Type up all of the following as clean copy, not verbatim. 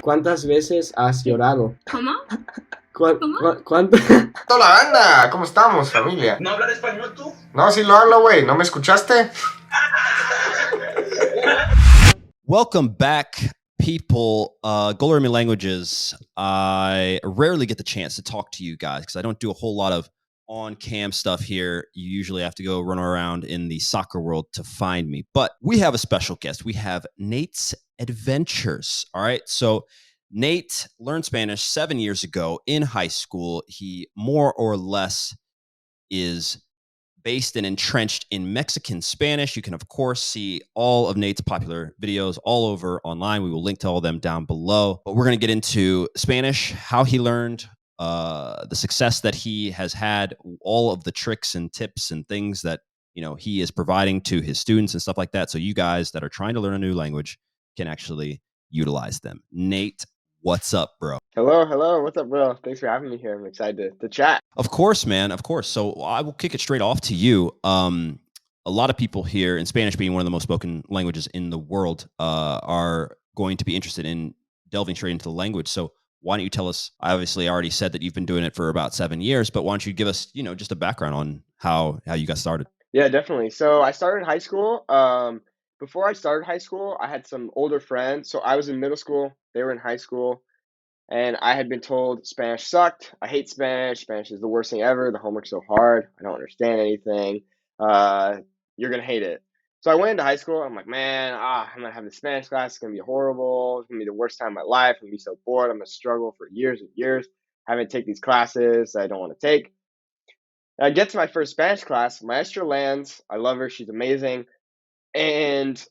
¿Cuántas veces has llorado? ¿Cómo? ¿Cuán- ¿Cómo? cuánto? Hola banda, ¿cómo estamos, familia? ¿No hablar español tú? No, sí lo hablo, güey. ¿No me escuchaste? Welcome back, people. Go Learn Me Languages. I rarely get the chance to talk to you guys because I don't do a whole lot of on-cam stuff here. You usually have to go run around in the soccer world to find me. But we have a special guest. We have Nate's Adventures. All right. So Nate learned Spanish 7 years ago in high school. He more or less is based and entrenched in Mexican Spanish. You can, of course, see all of Nate's popular videos all over online. We will link to all of them down below. But we're going to get into Spanish, how he learned, the success that he has had, all of the tricks and tips and things that he is providing to his students and stuff like that. So you guys that are trying to learn a new language can actually utilize them. Nate, what's up, bro? Hello. What's up, bro? Thanks for having me here. I'm excited to chat. Of course, man. Of course. So I will kick it straight off to you. A lot of people here, in Spanish being one of the most spoken languages in the world, are going to be interested in delving straight into the language. So why don't you tell us? I obviously already said that you've been doing it for about 7 years, but why don't you give us, just a background on how you got started? Yeah, definitely. So I started high school. Before I started high school, I had some older friends. So I was in middle school, they were in high school, and I had been told Spanish sucked. I hate Spanish. Spanish is the worst thing ever. The homework's so hard. I don't understand anything. Uh, you're gonna hate it. So I went into high school. I'm like, man, I'm gonna have this Spanish class. It's gonna be horrible. It's gonna be the worst time of my life. I'm gonna be so bored. I'm gonna struggle for years and years having to take these classes I don't want to take. I get to my first Spanish class. Maestra lands. I love her. She's amazing. And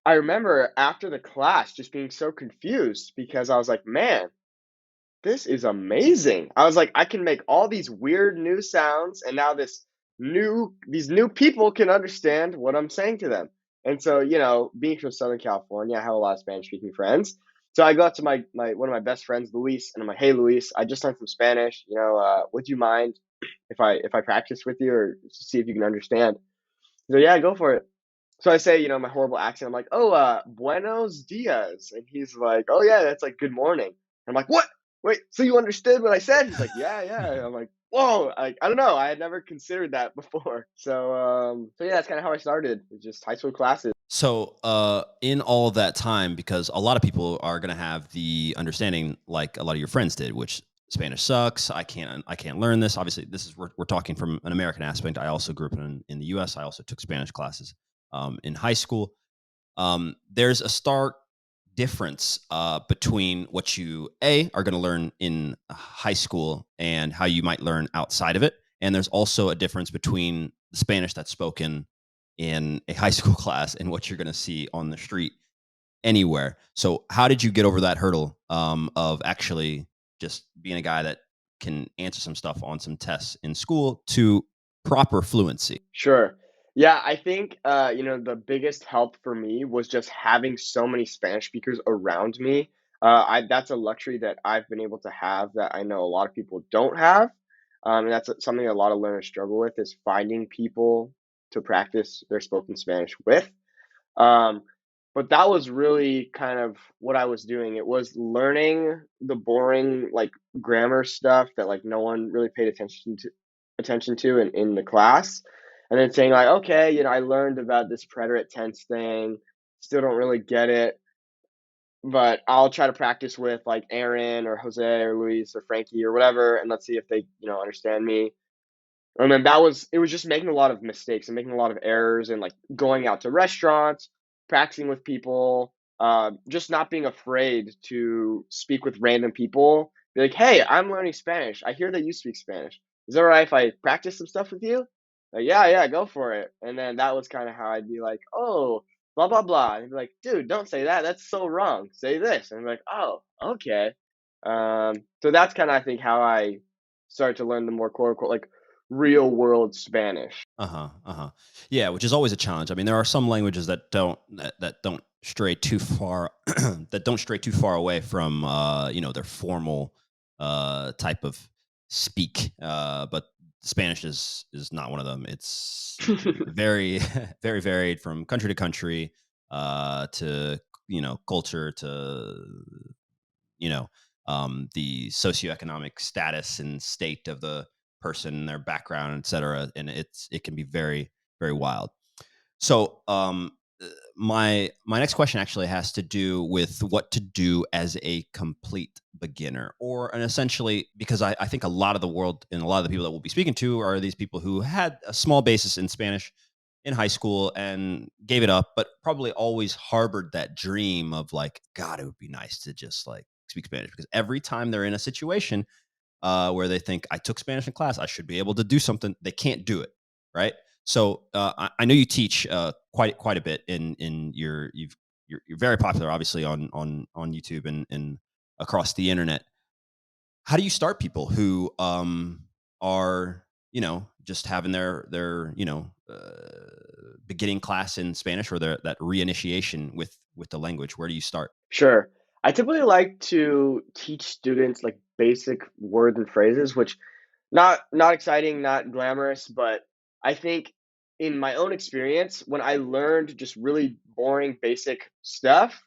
I remember after the class just being so confused because I was like, man, this is amazing. I was like, I can make all these weird new sounds, and now these new people can understand what I'm saying to them. And so, being from Southern California, I have a lot of Spanish speaking friends. So I go up to my one of my best friends, Luis, and I'm like, hey Luis, I just learned some Spanish. Would you mind if I practice with you or see if you can understand? So yeah, go for it. So I say, my horrible accent. I'm like, oh, buenos dias, and he's like, oh yeah, that's like good morning. I'm like, what? Wait, so you understood what I said? He's like, yeah. I'm like, whoa, I don't know, I had never considered that before. So yeah, that's kind of how I started. It's just high school classes. So, in all of that time, because a lot of people are going to have the understanding, like a lot of your friends did, which Spanish sucks. I can't learn this. Obviously, this is we're talking from an American aspect. I also grew up in the U.S. I also took Spanish classes in high school. There's a stark difference between what you are going to learn in high school and how you might learn outside of it. And there's also a difference between the Spanish that's spoken in a high school class and what you're going to see on the street anywhere. So how did you get over that hurdle of actually just being a guy that can answer some stuff on some tests in school to proper fluency? Sure. Yeah, I think the biggest help for me was just having so many Spanish speakers around me. I That's a luxury that I've been able to have that I know a lot of people don't have. And that's something a lot of learners struggle with is finding people to practice their spoken Spanish with. Um, but that was really kind of what I was doing. It was learning the boring like grammar stuff that like no one really paid attention to in the class. And then saying like, okay, I learned about this preterite tense thing, still don't really get it, but I'll try to practice with like Aaron or Jose or Luis or Frankie or whatever, and let's see if they, understand me. And then it was just making a lot of mistakes and making a lot of errors and like going out to restaurants, practicing with people, just not being afraid to speak with random people. Be like, hey, I'm learning Spanish. I hear that you speak Spanish. Is it all right if I practice some stuff with you? Like, yeah, go for it. And then that was kind of how I'd be like, oh, blah, blah, blah. And he'd be like, dude, don't say that. That's so wrong. Say this. And I'm like, oh, okay. So that's kind of, I think, how I started to learn the more quote unquote like real world Spanish. Yeah, which is always a challenge. I mean, there are some languages that don't stray too far that don't stray too far away from their formal type of speak. But Spanish is not one of them. It's very very varied from country to country to culture to the socioeconomic status and state of the person, their background, etc. And it can be very, very wild. So my next question actually has to do with what to do as a complete beginner, or and essentially because I think a lot of the world and a lot of the people that we'll be speaking to are these people who had a small basis in Spanish in high school and gave it up, but probably always harbored that dream of like, God, it would be nice to just like speak Spanish, because every time they're in a situation where they think I took Spanish in class, I should be able to do something, they can't do it, right? So I know you teach quite a bit you're very popular, obviously on YouTube and across the internet. How do you start people who are just having their beginning class in Spanish, or that reinitiation with the language? Where do you start? Sure. I typically like to teach students like basic words and phrases, which not exciting, not glamorous, but I think in my own experience, when I learned just really boring basic stuff,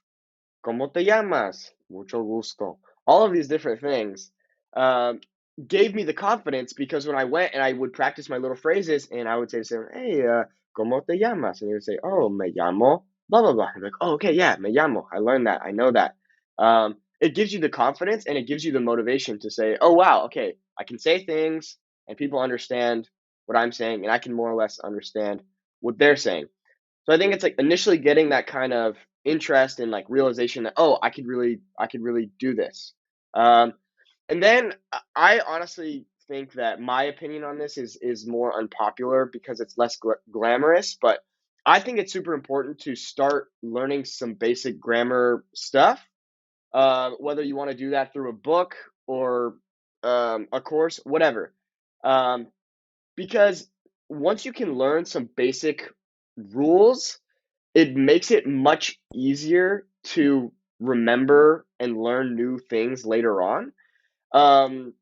¿Cómo te llamas? Mucho gusto. All of these different things um, gave me the confidence, because when I went and I would practice my little phrases and I would say to someone, hey, ¿cómo te llamas? And they would say, oh, me llamo, blah, blah, blah. I'm like, oh, okay, yeah, me llamo. I learned that. I know that. It gives you the confidence and it gives you the motivation to say, oh, wow, okay, I can say things and people understand what I'm saying, and I can more or less understand what they're saying. So I think it's like initially getting that kind of interest and like realization that, oh, I could really do this. Um, and then I honestly think that my opinion on this is more unpopular because it's less glamorous, but I think it's super important to start learning some basic grammar stuff. Whether you want to do that through a book or a course, whatever. Um, because once you can learn some basic rules, it makes it much easier to remember and learn new things later on. Um,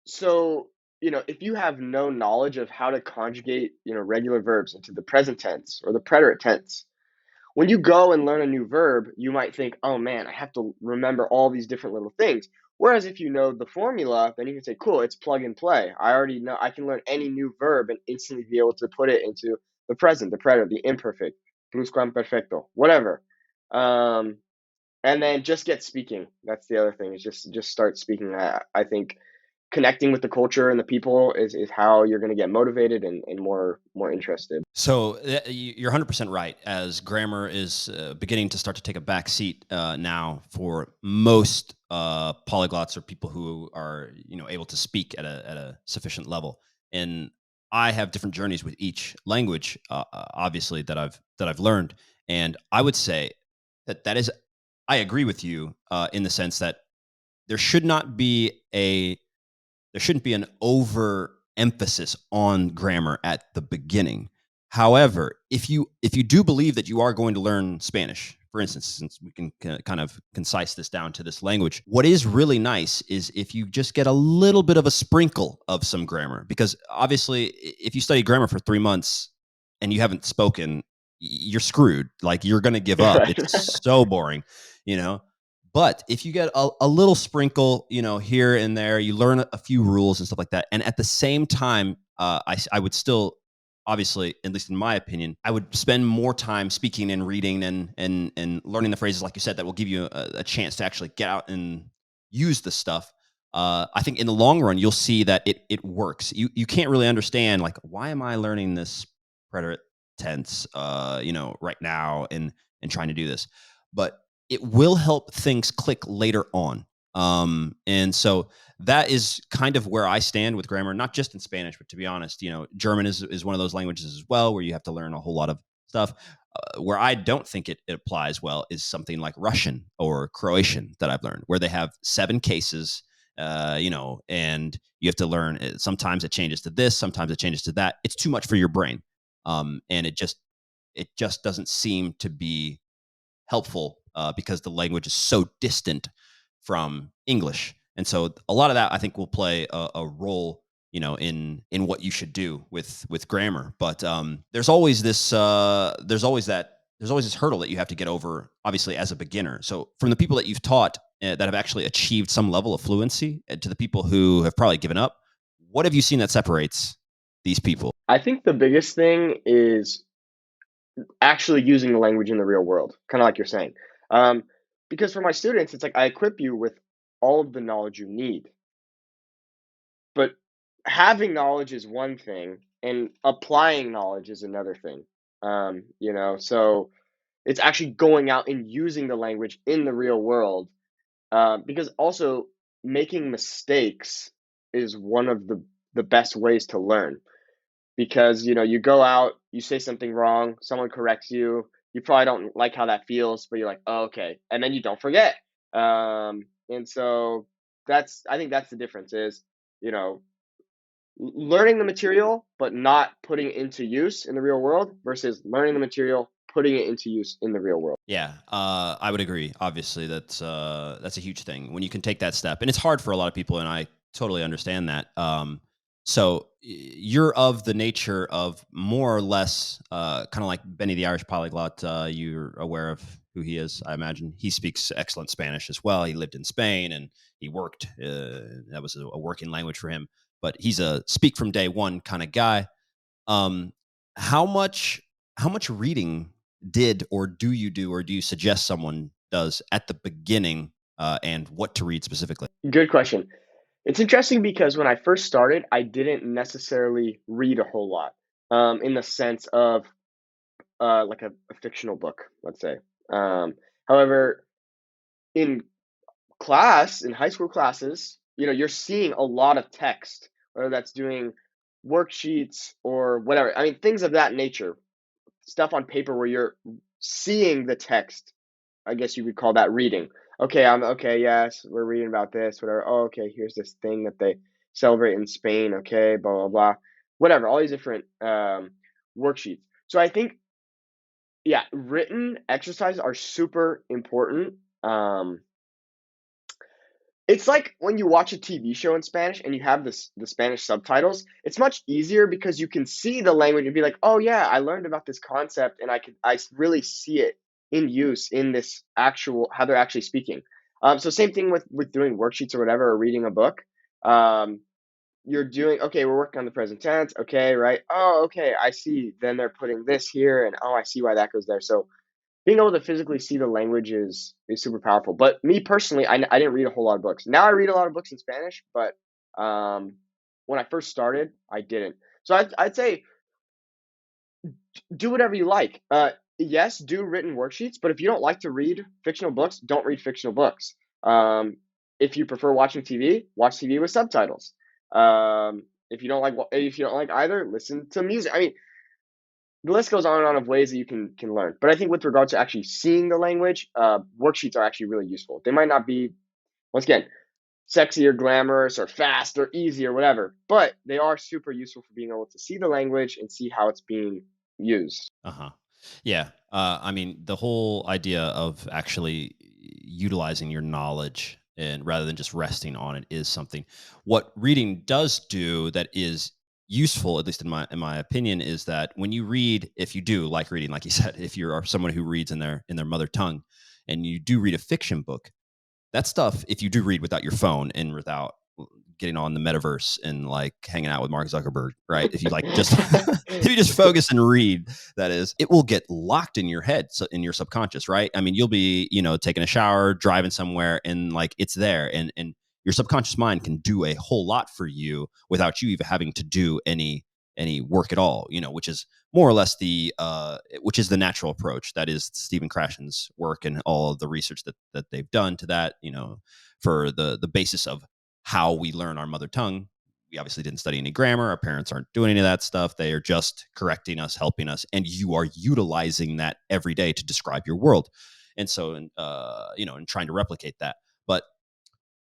so, if you have no knowledge of how to conjugate, regular verbs into the present tense or the preterite tense, when you go and learn a new verb, you might think, oh man, I have to remember all these different little things. Whereas if you know the formula, then you can say, cool, it's plug and play. I already know I can learn any new verb and instantly be able to put it into the present, the preterite, the imperfect, pluscuamperfecto, whatever. Um, and then just get speaking. That's the other thing, is just start speaking. I think connecting with the culture and the people is how you're going to get motivated and more interested. So you're 100% right, as grammar is beginning to start to take a back seat now for most polyglots, or people who are able to speak at a sufficient level. And I have different journeys with each language, obviously, that I've learned. And I would say that is, I agree with you in the sense that there should not be a there shouldn't be an overemphasis on grammar at the beginning. However, if you do believe that you are going to learn Spanish, for instance, since we can kind of concise this down to this language, what is really nice is if you just get a little bit of a sprinkle of some grammar, because obviously, if you study grammar for 3 months and you haven't spoken, you're screwed. Like, you're going to give up. Right. It's so boring, you know. But if you get a little sprinkle, here and there, you learn a few rules and stuff like that. And at the same time, I would still, obviously, at least in my opinion, I would spend more time speaking and reading and learning the phrases, like you said, that will give you a chance to actually get out and use the stuff. I think in the long run, you'll see that it works. You can't really understand, like, why am I learning this preterite tense, right now and trying to do this, but it will help things click later on. And so that is kind of where I stand with grammar, not just in Spanish, but to be honest, German is one of those languages as well, where you have to learn a whole lot of stuff. Where I don't think it applies well is something like Russian or Croatian that I've learned, where they have 7 cases, and you have to learn. Sometimes it changes to this, sometimes it changes to that. It's too much for your brain, and it just doesn't seem to be helpful because the language is so distant from English. And so a lot of that, I think, will play a role, in what you should do with grammar. But there's always that there's always this hurdle that you have to get over, obviously, as a beginner. So from the people that you've taught that have actually achieved some level of fluency, to the people who have probably given up, what have you seen that separates these people? I think the biggest thing is actually using the language in the real world, kind of like you're saying. Um, because for my students, it's like I equip you with all of the knowledge you need, but having knowledge is one thing, and applying knowledge is another thing. So it's actually going out and using the language in the real world, because also making mistakes is one of the best ways to learn. Because you go out, you say something wrong, someone corrects you, you probably don't like how that feels, but you're like, oh, okay, and then you don't forget. And so I think that's the difference is, you know learning the material but not putting it into use in the real world versus learning the material, putting it into use in the real world. Yeah, I would agree. Obviously, that's a huge thing when you can take that step, and it's hard for a lot of people, and I totally understand that. So you're of the nature of more or less, kind of like Benny the Irish polyglot. You're aware of who he is, I imagine. He speaks excellent Spanish as well. He lived in Spain and he worked. That was a working language for him. But he's a speak from day one kind of guy. Um, how much how much reading did or do you do or do you suggest someone does at the beginning, and what to read specifically? Good question. It's interesting because when I first started, I didn't necessarily read a whole lot, in the sense of like a fictional book, let's say. However, in in high school classes, you're seeing a lot of text, whether that's doing worksheets or whatever. I mean, things of that nature, stuff on paper where you're seeing the text. I guess you could call that reading. Okay, I'm okay. Yes, we're reading about this. Whatever. Oh, okay. Here's this thing that they celebrate in Spain. Okay, blah blah blah. Whatever. All these different worksheets. So I think, yeah, written exercises are super important. Um, It's like when you watch a TV show in Spanish and you have the Spanish subtitles, it's much easier because you can see the language and be like, "Oh yeah, I learned about this concept and really see it in use in this actual how they're actually speaking." So same thing with doing worksheets or whatever, or reading a book. Um, you're doing, okay, we're working on the present tense. Okay, right? Oh, okay, I see. Then they're putting this here, and oh, I see why that goes there. So being able to physically see the language is super powerful. But me personally, I didn't read a whole lot of books. Now I read a lot of books in Spanish, but when I first started, I didn't. So I'd say do whatever you like. Yes, do written worksheets, but if you don't like to read fictional books, don't read fictional books. If you prefer watching TV, watch TV with subtitles. If you don't like either, listen to music. I mean, the list goes on and on of ways that you can learn. But I think with regards to actually seeing the language, worksheets are actually really useful. They might not be, once again, sexy or glamorous or fast or easy or whatever, but they are super useful for being able to see the language and see how it's being used. Uh-huh. Yeah. I mean, the whole idea of actually utilizing your knowledge and rather than just resting on it is something. What reading does do that is useful, at least in my opinion, is that when you read, if you do like reading, like you said, if you are someone who reads in their mother tongue and you do read a fiction book, that stuff, if you do read without your phone and without getting on the metaverse and like hanging out with Mark Zuckerberg, right? If you like just if you just focus and read, that is, it will get locked in your head, so in your subconscious, right? I mean, you'll be, taking a shower, driving somewhere, and like it's there, and your subconscious mind can do a whole lot for you without you even having to do any work at all, which is more or less which is the natural approach. That is Stephen Krashen's work and all of the research that they've done to that, for the basis of how we learn our mother tongue. We obviously didn't study any grammar. Our parents aren't doing any of that stuff. They are just correcting us, helping us, and you are utilizing that every day to describe your world. And so, and trying to replicate that. But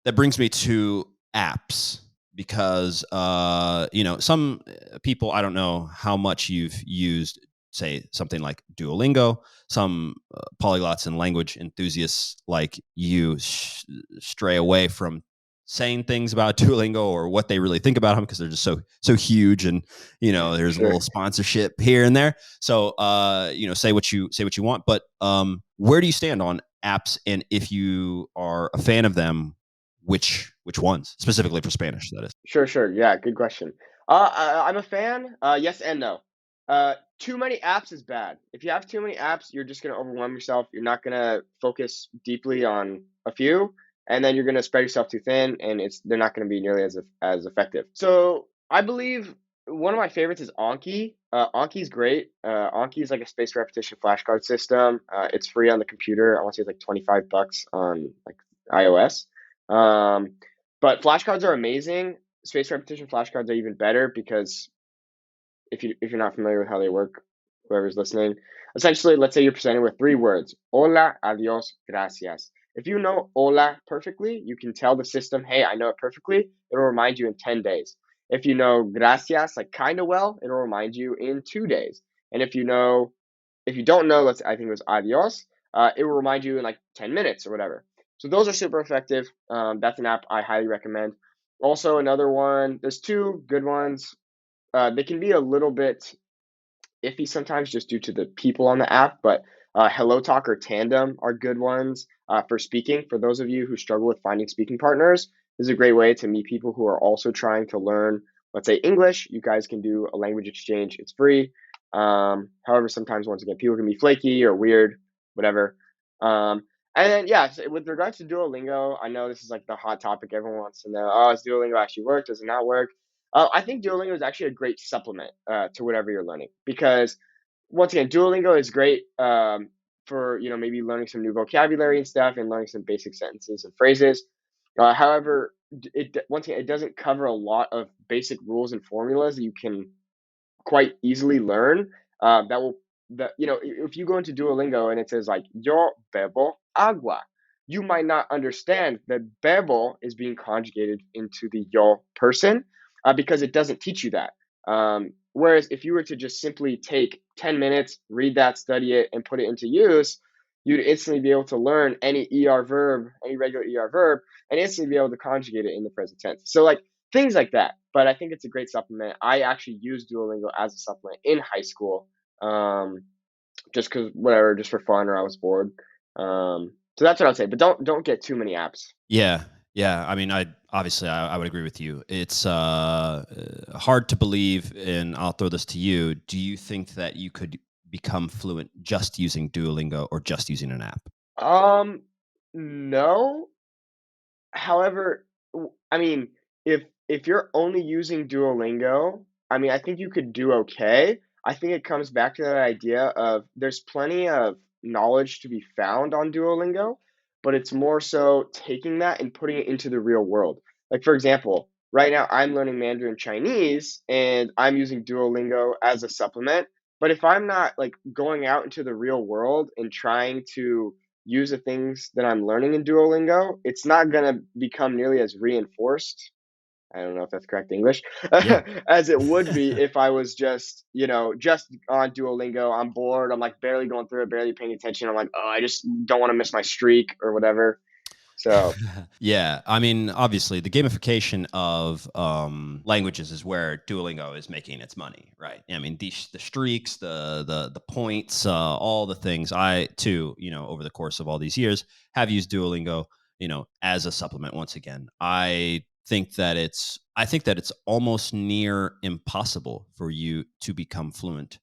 that brings me to apps because, some people, I don't know how much you've used, say, something like Duolingo. Some polyglots and language enthusiasts like you stray away from saying things about Duolingo or what they really think about them because they're just so huge, and there's a Sure. little sponsorship here and there. So say what you want, but where do you stand on apps, and if you are a fan of them, which ones specifically for Spanish? That is. Sure. Yeah, good question. I'm a fan. Yes and no. Too many apps is bad. If you have too many apps, you're just gonna overwhelm yourself. You're not gonna focus deeply on a few, and then you're gonna spread yourself too thin, and they're not gonna be nearly as effective. So I believe one of my favorites is Anki. Anki's great. Anki is like a spaced repetition flashcard system. It's free on the computer. I want to say it's like $25 on like iOS. Um, but flashcards are amazing. Spaced repetition flashcards are even better because if you're not familiar with how they work, whoever's listening, essentially, let's say you're presented with three words: hola, adios, gracias. If you know hola perfectly, you can tell the system, hey, I know it perfectly. It'll remind you in 10 days. If you know gracias like kind of well, it'll remind you in 2 days. And if you don't know, I think it was adios, it will remind you in like 10 minutes or whatever. So those are super effective. That's an app I highly recommend. Also, another one, there's two good ones. They can be a little bit iffy sometimes just due to the people on the app, but Hello Talk or Tandem are good ones for speaking. For those of you who struggle with finding speaking partners, this is a great way to meet people who are also trying to learn, let's say, English. You guys can do a language exchange. It's free. However, sometimes, once again, people can be flaky or weird, whatever. And then, yeah, so with regards to Duolingo, I know this is like the hot topic. Everyone wants to know, oh, does Duolingo actually work? Does it not work? I think Duolingo is actually a great supplement to whatever you're learning because, once again, Duolingo is great for maybe learning some new vocabulary and stuff and learning some basic sentences and phrases. However, once again, it doesn't cover a lot of basic rules and formulas that you can quite easily learn. If you go into Duolingo and it says like yo bebo agua, you might not understand that bebo is being conjugated into the yo person because it doesn't teach you that. Whereas if you were to just simply take 10 minutes, read that, study it, and put it into use, you'd instantly be able to learn any verb, any regular verb, and instantly be able to conjugate it in the present tense. So like things like that. But I think it's a great supplement. I actually used Duolingo as a supplement in high school, just because whatever, just for fun, or I was bored. So that's what I'd say. But don't get too many apps. Yeah. I mean, I would agree with you. It's hard to believe, and I'll throw this to you. Do you think that you could become fluent just using Duolingo or just using an app? No. However, I mean, if you're only using Duolingo, I mean, I think you could do okay. I think it comes back to that idea of there's plenty of knowledge to be found on Duolingo, but it's more so taking that and putting it into the real world. Like for example, right now I'm learning Mandarin Chinese and I'm using Duolingo as a supplement, but if I'm not like going out into the real world and trying to use the things that I'm learning in Duolingo, it's not gonna become nearly as reinforced. I don't know if that's correct English, Yeah. as it would be if I was just on Duolingo. I'm bored. I'm like barely going through it, barely paying attention. I'm like, oh, I just don't want to miss my streak or whatever. So Yeah, I mean, obviously, the gamification of languages is where Duolingo is making its money, right? I mean, the streaks, the points, all the things. I too, over the course of all these years, have used Duolingo, as a supplement. Once again, I think that it's almost near impossible for you to become fluent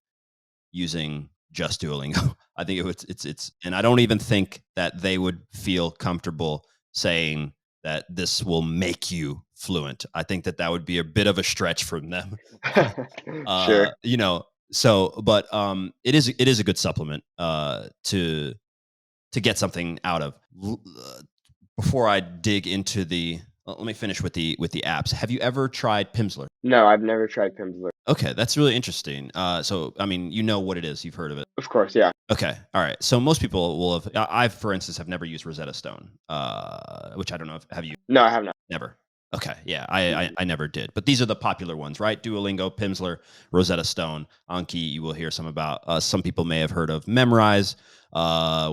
using just Duolingo. I think it's, and I don't even think that they would feel comfortable saying that this will make you fluent. I think that would be a bit of a stretch from them. sure. But it is a good supplement to get something out of. Before I dig into let me finish with the apps. Have you ever tried Pimsleur? No, I've never tried Pimsleur. Okay, that's really interesting. So I mean, you know what it is. You've heard of it. Of course, yeah. Okay, all right. So most people will have. For instance, have never used Rosetta Stone, which I don't know if have you No, I have not. never. Okay, yeah, I never did. But these are the popular ones, right? Duolingo, Pimsleur, Rosetta Stone, Anki. You will hear some about. Some people may have heard of Memrise,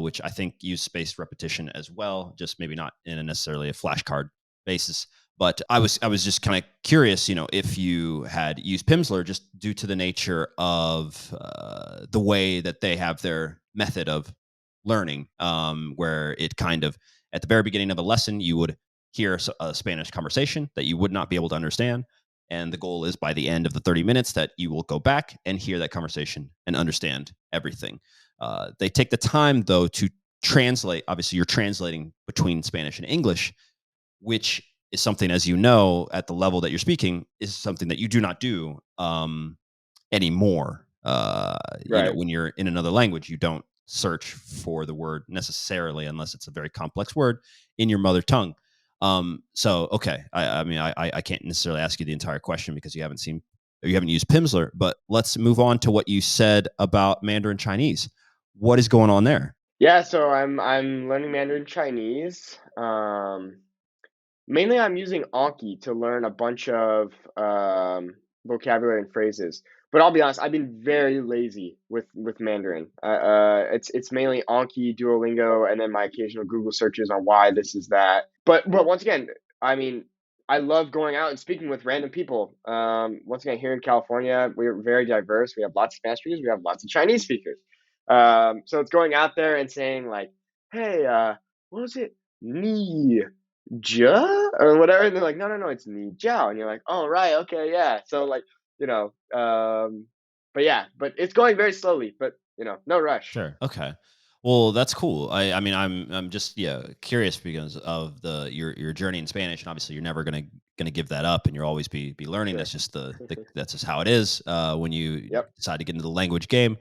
which I think use spaced repetition as well, just maybe not in necessarily a flashcard basis. But I was just kind of curious, if you had used Pimsleur just due to the nature of the way that they have their method of learning, where it kind of at the very beginning of a lesson you would hear a Spanish conversation that you would not be able to understand, and the goal is by the end of the 30 minutes that you will go back and hear that conversation and understand everything. They take the time though to translate. Obviously, you're translating between Spanish and English, which is something, as you know, at the level that you're speaking, is something that you do not do anymore. Right. When you're in another language, you don't search for the word necessarily unless it's a very complex word in your mother tongue. So, okay, I mean, I can't necessarily ask you the entire question because you haven't used Pimsleur, but let's move on to what you said about Mandarin Chinese. What is going on there? Yeah, so I'm learning Mandarin Chinese. Mainly, I'm using Anki to learn a bunch of vocabulary and phrases. But I'll be honest, I've been very lazy with Mandarin. It's mainly Anki, Duolingo, and then my occasional Google searches on why this is that. But once again, I mean, I love going out and speaking with random people. Once again, here in California, we're very diverse. We have lots of Spanish speakers. We have lots of Chinese speakers. So it's going out there and saying like, "Hey, what was it? Ni." Ja or whatever, and they're like, no, no, no, it's Ni Jiao, and you're like, oh right, okay, yeah. So like, but yeah, but it's going very slowly, but no rush. Sure. Okay. Well, that's cool. I mean, I'm just curious because of your journey in Spanish, and obviously you're never gonna give that up, and you'll always be learning. Sure. That's just that's just how it is. When you Yep. decide to get into the language game,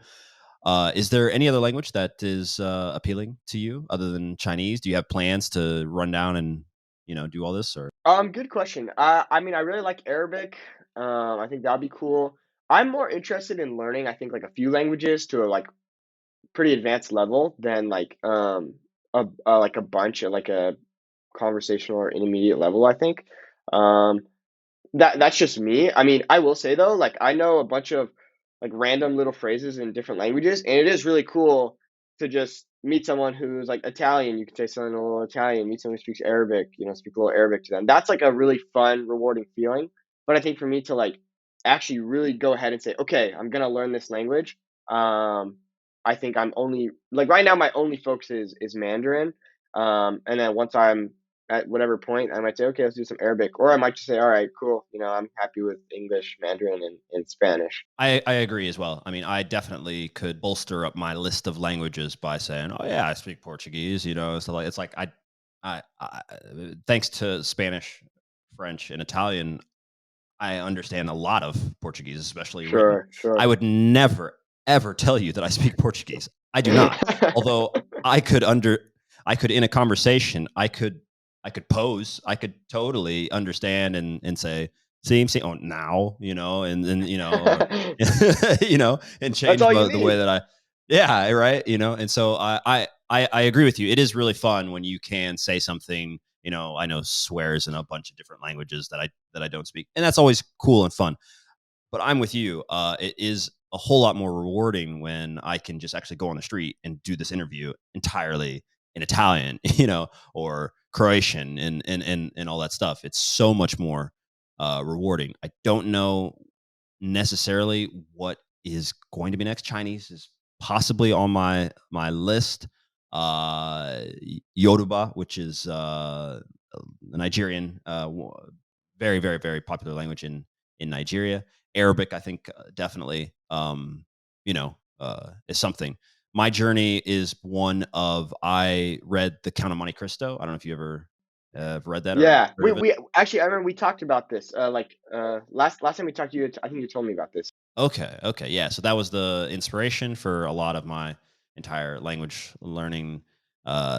is there any other language that is appealing to you other than Chinese? Do you have plans to run down and do all this or? Good question. I mean, I really like Arabic. I think that'd be cool. I'm more interested in learning, I think, like a few languages to a like pretty advanced level than like a bunch at like a conversational or intermediate level, I think. Um, that's just me. I mean, I will say though, like I know a bunch of like random little phrases in different languages, and it is really cool to just meet someone who's like Italian. You can say something a little Italian, meet someone who speaks Arabic, speak a little Arabic to them. That's like a really fun, rewarding feeling. But I think for me to like actually really go ahead and say, okay, I'm gonna learn this language. Um, I think I'm only like right now my only focus is Mandarin. And then once I'm at whatever point, I might say, okay, let's do some Arabic. Or I might just say, all right, cool. I'm happy with English, Mandarin, and Spanish. I agree as well. I mean, I definitely could bolster up my list of languages by saying, "Oh yeah, I speak Portuguese." So like it's like I thanks to Spanish, French, and Italian, I understand a lot of Portuguese, especially written. Sure, sure. I would never ever tell you that I speak Portuguese. I do not. Although I could in a conversation, I could pose, I could totally understand and say, "See, see, oh now," and then and That's change all you the way need. that yeah, right, and so I agree with you. It is really fun when you can say something. I know swears in a bunch of different languages that I don't speak, and that's always cool and fun. But I'm with you. It is a whole lot more rewarding when I can just actually go on the street and do this interview entirely in Italian, or Croatian and all that stuff. It's so much more rewarding. I don't know necessarily what is going to be next. Chinese is possibly on my list. Yoruba, which is a Nigerian, very very very popular language in Nigeria. Arabic, I think, definitely, is something. My journey is one of I read The Count of Monte Cristo. I don't know if you ever have read that or Yeah, heard we of it. we actually I remember we talked about this. Last time we talked to you, I think you told me about this. Okay, okay, yeah. So that was the inspiration for a lot of my entire language learning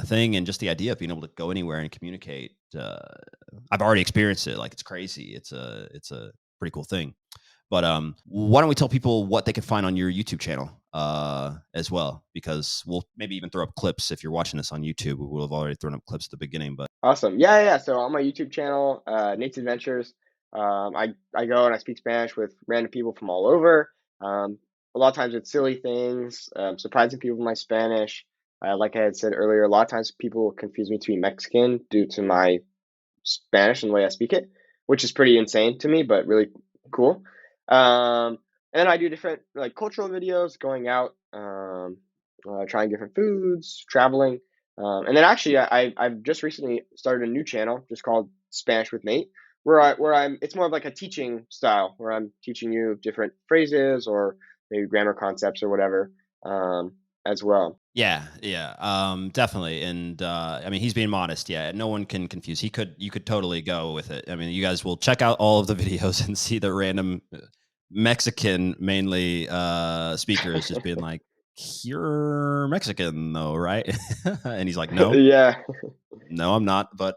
thing, and just the idea of being able to go anywhere and communicate. I've already experienced it; like it's crazy. It's a pretty cool thing. But why don't we tell people what they can find on your YouTube channel as well? Because we'll maybe even throw up clips if you're watching this on YouTube. We'll have already thrown up clips at the beginning, but Awesome. Yeah, yeah. So on my YouTube channel, Nate's Adventures, I go and I speak Spanish with random people from all over. A lot of times it's silly things, surprising people with my Spanish. Like I had said earlier, a lot of times people confuse me to be Mexican due to my Spanish and the way I speak it, which is pretty insane to me, but really cool. And then I do different like cultural videos, going out, trying different foods, traveling. And then actually, I've just recently started a new channel just called Spanish with Nate, where I'm it's more of like a teaching style where I'm teaching you different phrases or maybe grammar concepts or whatever, as well. Yeah, yeah, definitely, and I mean, he's being modest. Yeah, no one can confuse. You could totally go with it. I mean, you guys will check out all of the videos and see the random Mexican, mainly speakers, just being like, "You're Mexican, though, right?" And he's like, "No, Yeah. no, I'm not." But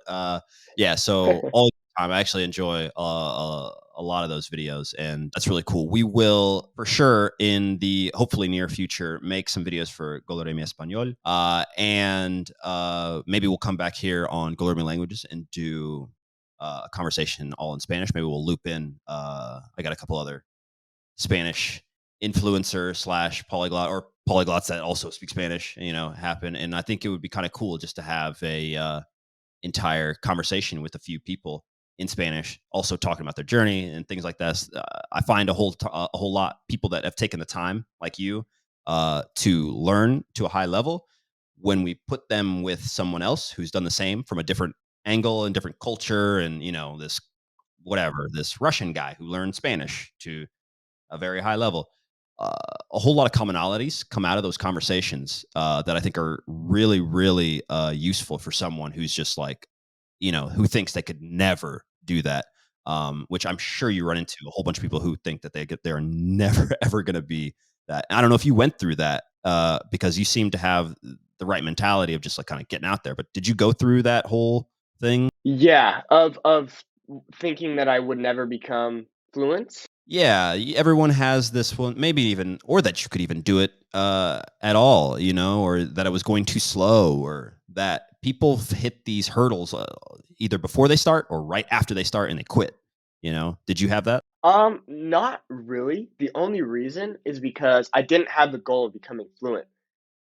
yeah, so all the time, I actually enjoy a lot of those videos, and that's really cool. We will for sure in the hopefully near future make some videos for Goloremi Español, and maybe we'll come back here on Goloremi Languages and do a conversation all in Spanish. Maybe we'll loop in. I got a couple other Spanish influencer slash polyglot or polyglots that also speak Spanish, happen. And I think it would be kind of cool just to have a entire conversation with a few people in Spanish, also talking about their journey and things like this. I find a whole lot people that have taken the time, like you, to learn to a high level. When we put them with someone else who's done the same from a different angle and different culture, and this whatever this Russian guy who learned Spanish to a very high level. Uh, a whole lot of commonalities come out of those conversations that I think are really, really useful for someone who's just like, who thinks they could never do that. Which I'm sure you run into a whole bunch of people who think that they're never ever going to be that. And I don't know if you went through that because you seem to have the right mentality of just like kind of getting out there. But did you go through that whole thing? Yeah, of thinking that I would never become fluent. Yeah, everyone has this one, maybe even, or that you could even do it at all, or that it was going too slow, or that people hit these hurdles either before they start or right after they start and they quit. Did you have that? Not really. The only reason is because I didn't have the goal of becoming fluent,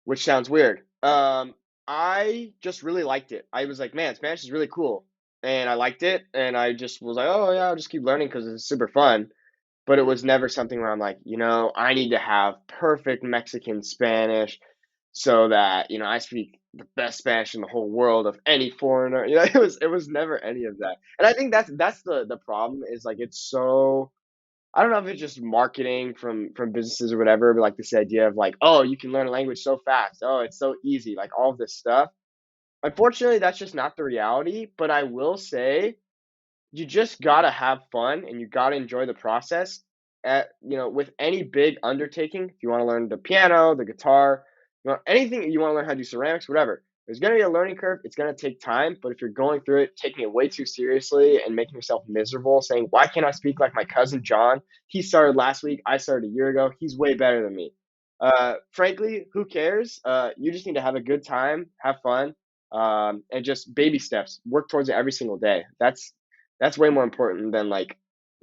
which sounds weird. I just really liked it. I was like, man, Spanish is really cool. And I liked it, and I just was like, oh yeah, I'll just keep learning because it's super fun. But it was never something where I'm like, I need to have perfect Mexican Spanish so that, I speak the best Spanish in the whole world of any foreigner. It was never any of that. And I think that's the problem is like it's so I don't know if it's just marketing from businesses or whatever, but like this idea of like, oh, you can learn a language so fast. Oh, it's so easy, like all of this stuff. Unfortunately, that's just not the reality. But I will say you just gotta have fun and you gotta enjoy the process. With any big undertaking, if you want to learn the piano, the guitar, anything you want to learn how to do ceramics, whatever. There's gonna be a learning curve. It's gonna take time, but if you're going through it, taking it way too seriously and making yourself miserable, saying, "Why can't I speak like my cousin John? He started last week. I started a year ago. He's way better than me." Frankly, who cares? You just need to have a good time, have fun, and just baby steps. Work towards it every single day. That's way more important than like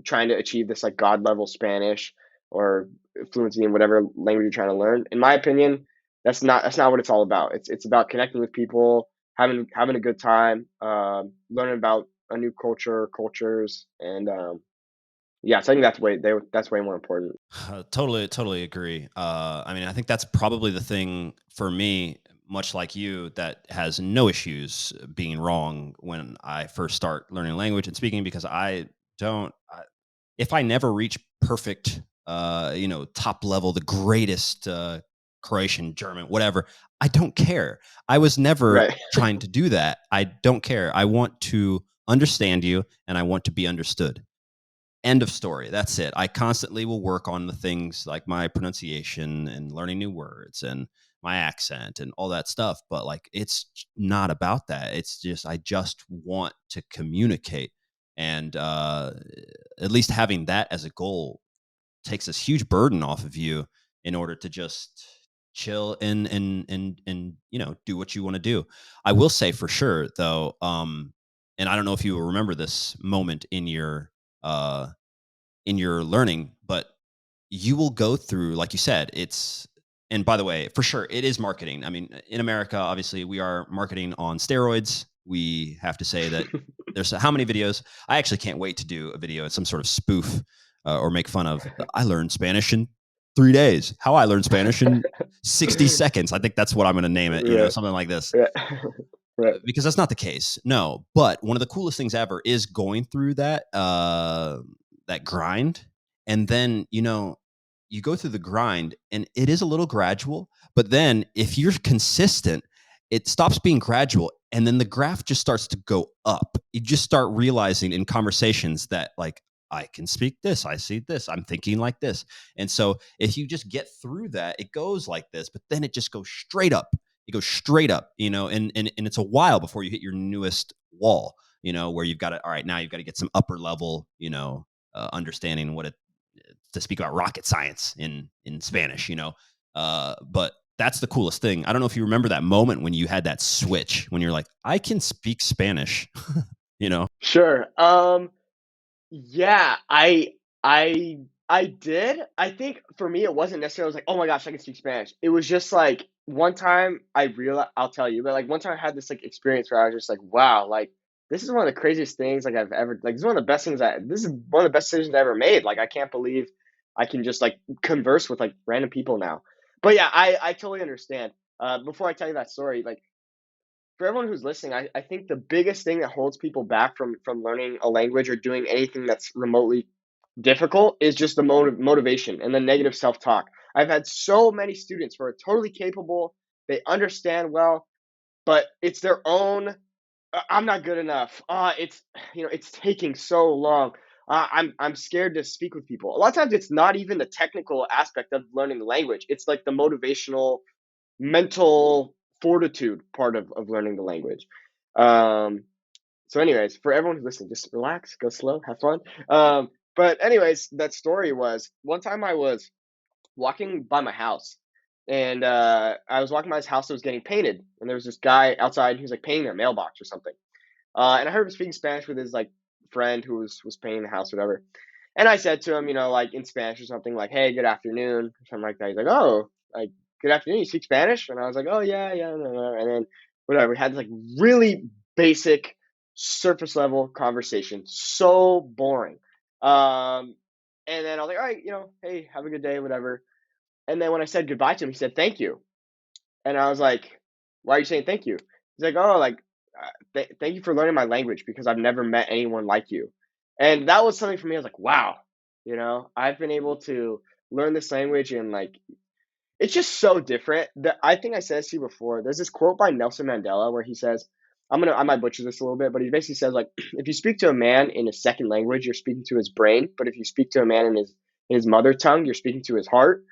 trying to achieve this like god level Spanish or fluency in whatever language you're trying to learn. In my opinion, that's not what it's all about. It's about connecting with people, having a good time, learning about a new cultures, and yeah, so I think that's way more important. Totally, totally agree. I mean, I think that's probably the thing for me, much like you, that has no issues being wrong when I first start learning a language and speaking, because I don't. If I never reach perfect, top level, the greatest Croatian, German, whatever, I don't care. I was never Right. trying to do that. I don't care. I want to understand you, and I want to be understood. End of story. That's it. I constantly will work on the things like my pronunciation and learning new words and my accent and all that stuff. But like, it's not about that. It's just, I just want to communicate. And at least having that as a goal takes this huge burden off of you in order to just chill and do what you want to do. I will say for sure though, and I don't know if you will remember this moment uh in your learning, but you will go through, like you said, and by the way, for sure, it is marketing. I mean, in America, obviously, we are marketing on steroids. We have to say that There's how many videos? I actually can't wait to do a video, some sort of spoof or make fun of. I learned Spanish in 3 days. How I learned Spanish in 60 seconds. I think that's what I'm going to name it. Right. Something like this. Right. Right. Because that's not the case. No, but one of the coolest things ever is going through that grind, and then you go through the grind, and it is a little gradual. But then if you're consistent, it stops being gradual, and then the graph just starts to go up. You just start realizing in conversations that like I can speak this, I see this, I'm thinking like this, and so if you just get through that, it goes like this. But then it just goes straight up. It goes straight up, and it's a while before you hit your newest wall, where you've got to, all right, now you've got to get some upper level, understanding what it to speak about rocket science in Spanish, but that's the coolest thing. I don't know if you remember that moment when you had that switch when you're like, I can speak Spanish, Sure. Yeah, I did. I think for me, it wasn't necessarily like, oh my gosh, I can speak Spanish. It was just like one time I realized, I'll tell you, but like one time I had this like experience where I was just like, wow, like this is one of the craziest things like I've ever, like this is one of the best things this is one of the best decisions I ever made. Like I can't believe I can just like converse with like random people now. But yeah, I totally understand. Before I tell you that story, like for everyone who's listening, I think the biggest thing that holds people back from learning a language or doing anything that's remotely difficult is just the motivation and the negative self-talk. I've had so many students who are totally capable, they understand well, but it's their own I'm not good enough. It's it's taking so long. I'm scared to speak with people. A lot of times it's not even the technical aspect of learning the language. It's like the motivational mental fortitude part of learning the language. Um, so, anyways, for everyone who's listening, just relax, go slow, have fun. But anyways, that story was one time I was walking by my house, and I was walking by his house that was getting painted, and there was this guy outside who was like painting their mailbox or something. And I heard him speaking Spanish with his like friend who was painting the house, whatever. And I said to him, like in Spanish or something, like, "Hey, good afternoon," or something like that. He's like, "Oh, like good afternoon. You speak Spanish?" And I was like, "Oh yeah, yeah." No, no. And then whatever, we had this, like really basic, surface level conversation, so boring. And then I was like, "All right, hey, have a good day, whatever." And then when I said goodbye to him, he said, "Thank you." And I was like, "Why are you saying thank you?" He's like, "Oh, like, thank you for learning my language because I've never met anyone like you." And that was something for me. I was like, "Wow, I've been able to learn this language and like it's just so different." I think I said this to you before. There's this quote by Nelson Mandela where he says, I might butcher this a little bit, but he basically says like, if you speak to a man in a second language, you're speaking to his brain, but if you speak to a man in his mother tongue, you're speaking to his heart.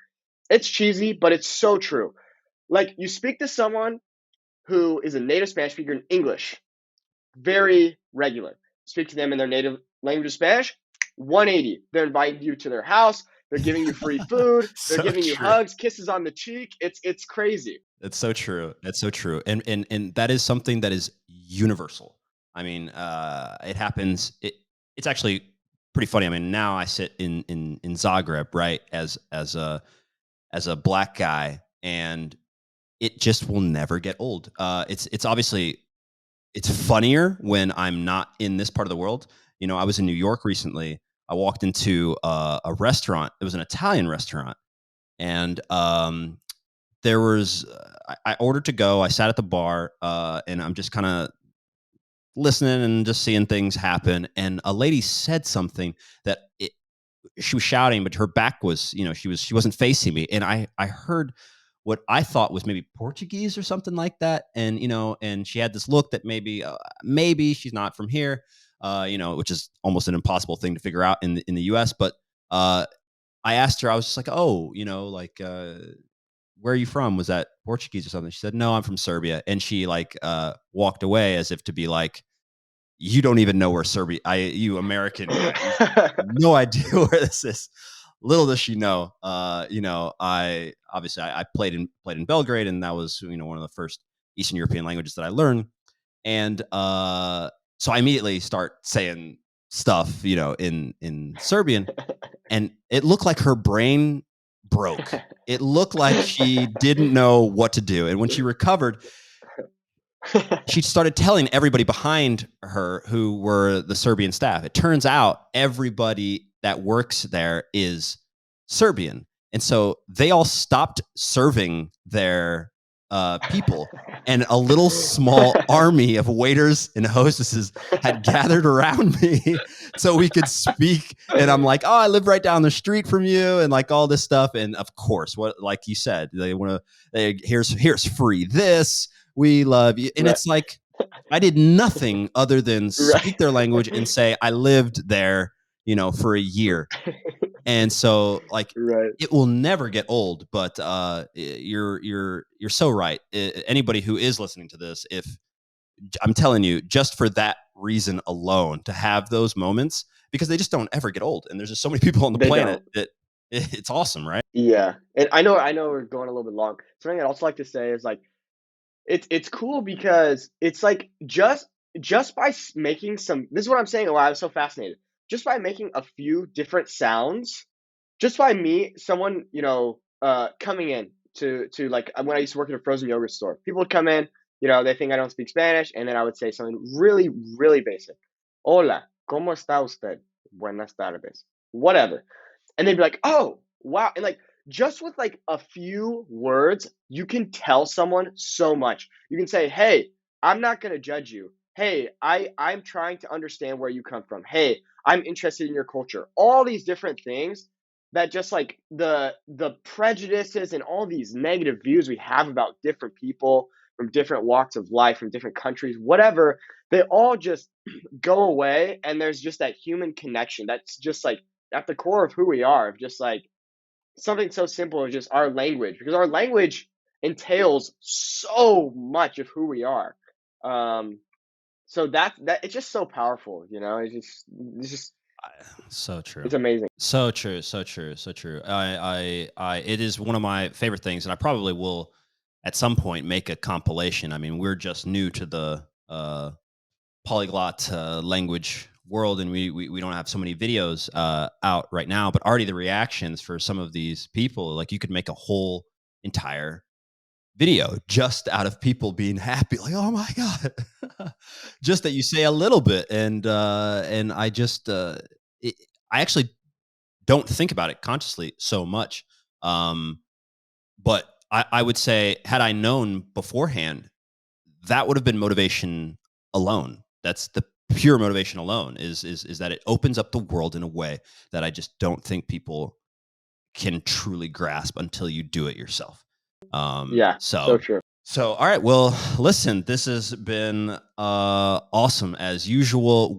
It's cheesy, but it's so true. Like you speak to someone who is a native Spanish speaker in English, very regular. Speak to them in their native language of Spanish, 180. They're inviting you to their house. They're giving you free food. They're So giving you true. hugs, kisses on the cheek. It's crazy. It's so true. It's so true. And that is something that is universal. I mean, it happens. It's actually pretty funny. I mean, now I sit in Zagreb, right, as a black guy, and it just will never get old. It's obviously it's funnier when I'm not in this part of the world. I was in New York recently. I walked into a restaurant. It was an Italian restaurant, and there was I ordered to go. I sat at the bar, and I'm just kind of listening and just seeing things happen. And a lady said something that she was shouting, but her back was, she wasn't facing me, and I heard what I thought was maybe Portuguese or something like that. And and she had this look that maybe she's not from here, which is almost an impossible thing to figure out in the U.S. But I asked her, I was just like, oh, like where are you from? Was that Portuguese or something? She said, no, I'm from Serbia. And she like walked away as if to be like, you don't even know where Serbia, you American, no idea where this is. Little does she know, I obviously I played in Belgrade, and that was one of the first Eastern European languages that I learned. And so I immediately start saying stuff, in Serbian, and it looked like her brain broke. It looked like she didn't know what to do. And when she recovered, she started telling everybody behind her who were the Serbian staff. It turns out everybody that works there is Serbian. And so they all stopped serving their people. And a little small army of waiters and hostesses had gathered around me so we could speak. And I'm like, oh, I live right down the street from you, and like all this stuff. And of course, what, like you said, they want to, here's free this. We love you. And it's like, I did nothing other than speak their language and say I lived there, for a year. And so like it will never get old, but you're so right. Anybody who is listening to this, if I'm telling you, just for that reason alone, to have those moments, because they just don't ever get old. And there's just so many people on the planet that it's awesome, right? Yeah. And I know we're going a little bit long. Something I'd also like to say is like, it's cool because it's like just by making some, this is what I'm saying why I was so fascinated. Just by making a few different sounds, just by someone, coming in to like when I used to work at a frozen yogurt store, people would come in, they think I don't speak Spanish, and then I would say something really, really basic. Hola, ¿cómo está usted? Buenas tardes. Whatever. And they'd be like, "Oh, wow." And like just with like a few words, you can tell someone so much. You can say, "Hey, I'm not going to judge you. Hey, I'm trying to understand where you come from. Hey, I'm interested in your culture." All these different things that just like the prejudices and all these negative views we have about different people from different walks of life, from different countries, whatever, they all just go away, and there's just that human connection that's just like at the core of who we are, of just like something so simple as just our language, because our language entails so much of who we are. So that it's just so powerful, it's just So true. it's amazing. So true. So true. So true. It is one of my favorite things, and I probably will at some point make a compilation. I mean, we're just new to the polyglot language world, and we don't have so many videos out right now, but already the reactions for some of these people, like you could make a whole entire video just out of people being happy, like, oh my god, just that you say a little bit. And I just I actually don't think about it consciously so much, but I would say, had I known beforehand, that would have been motivation alone. That's the pure motivation alone, is that it opens up the world in a way that I just don't think people can truly grasp until you do it yourself. Yeah, so true. So, all right. Well, listen, this has been awesome as usual.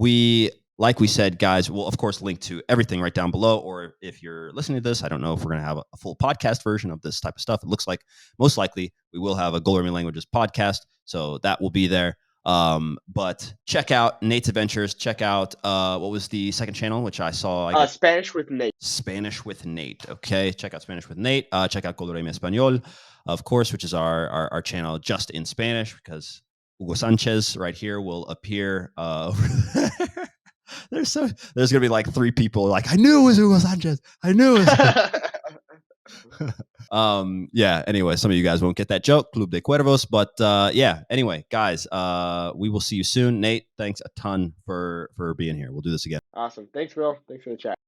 Like we said, guys, we'll of course link to everything right down below. Or if you're listening to this, I don't know if we're going to have a full podcast version of this type of stuff. It looks like most likely we will have a Go Learning Languages podcast, so that will be there. But check out Nate's Adventures. Check out what was the second channel, which I saw? Spanish with Nate. Spanish with Nate. Okay, check out Spanish with Nate. Check out Coloreme Español, of course, which is our channel just in Spanish, because Hugo Sanchez right here will appear over there. There's gonna be like 3 people like, I knew it was Hugo Sanchez. I knew it was yeah, anyway, some of you guys won't get that joke, Club de Cuervos, but yeah, anyway, guys, we will see you soon. Nate, thanks a ton for being here. We'll do this again. Awesome. Thanks, Will. Thanks for the chat.